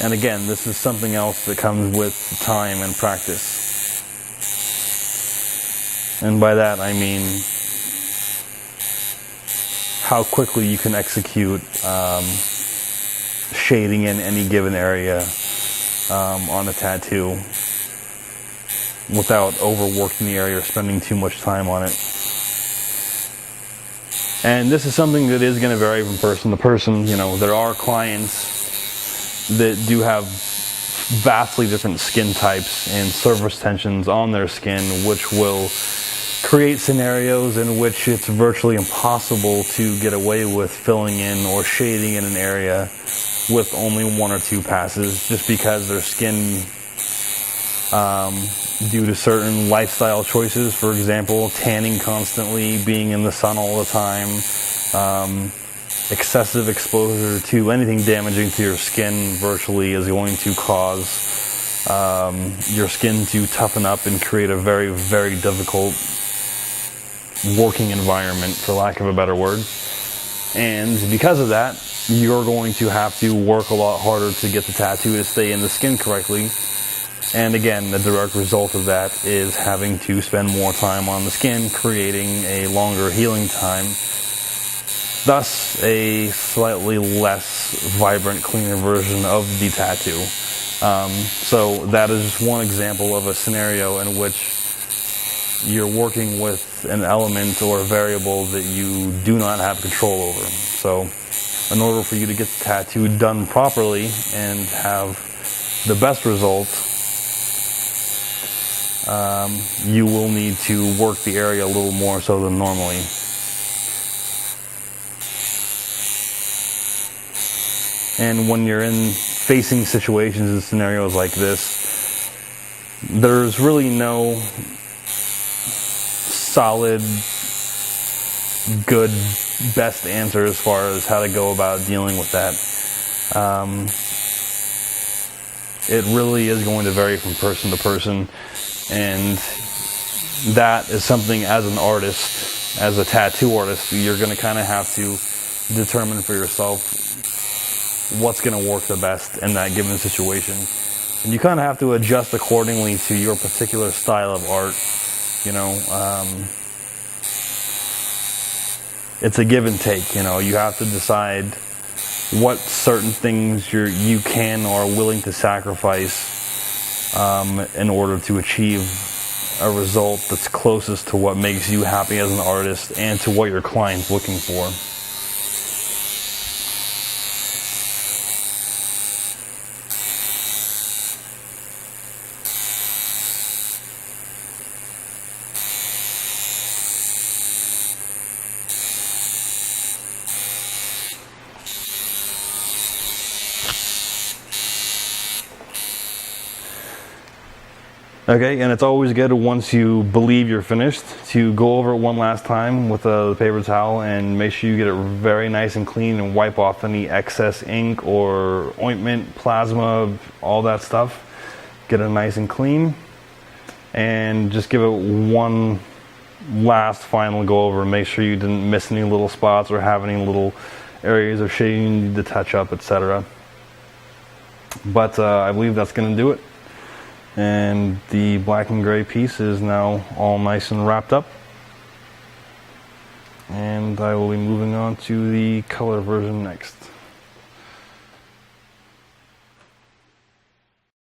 And again, this is something else that comes with time and practice. And by that I mean how quickly you can execute shading in any given area on a tattoo without overworking the area or spending too much time on it. And this is something that is going to vary from person to person. You know, there are clients that do have vastly different skin types and surface tensions on their skin, which will create scenarios in which it's virtually impossible to get away with filling in or shading in an area with only 1 or 2 passes, just because their skin, due to certain lifestyle choices, for example, tanning constantly, being in the sun all the time, excessive exposure to anything damaging to your skin virtually is going to cause your skin to toughen up and create a very, very difficult working environment, for lack of a better word. And because of that, you're going to have to work a lot harder to get the tattoo to stay in the skin correctly. And again, the direct result of that is having to spend more time on the skin, creating a longer healing time, thus a slightly less vibrant, cleaner version of the tattoo. So that is just one example of a scenario in which you're working with an element or a variable that you do not have control over. So in order for you to get the tattoo done properly and have the best result, you will need to work the area a little more so than normally. And when you're facing situations and scenarios like this, there's really no solid, good, best answer as far as how to go about dealing with that. It really is going to vary from person to person, and that is something, as an artist, as a tattoo artist, you're going to kind of have to determine for yourself what's going to work the best in that given situation. And you kind of have to adjust accordingly to your particular style of art. You know, it's a give and take. You know, you have to decide what certain things you can or are willing to sacrifice in order to achieve a result that's closest to what makes you happy as an artist and to what your client's looking for. Okay, and it's always good once you believe you're finished to go over it one last time with the paper towel and make sure you get it very nice and clean and wipe off any excess ink or ointment, plasma, all that stuff. Get it nice and clean and just give it one last final go over and make sure you didn't miss any little spots or have any little areas of shading you need to touch up, etc. But I believe that's going to do it. And the black and gray piece is now all nice and wrapped up. And I will be moving on to the color version next.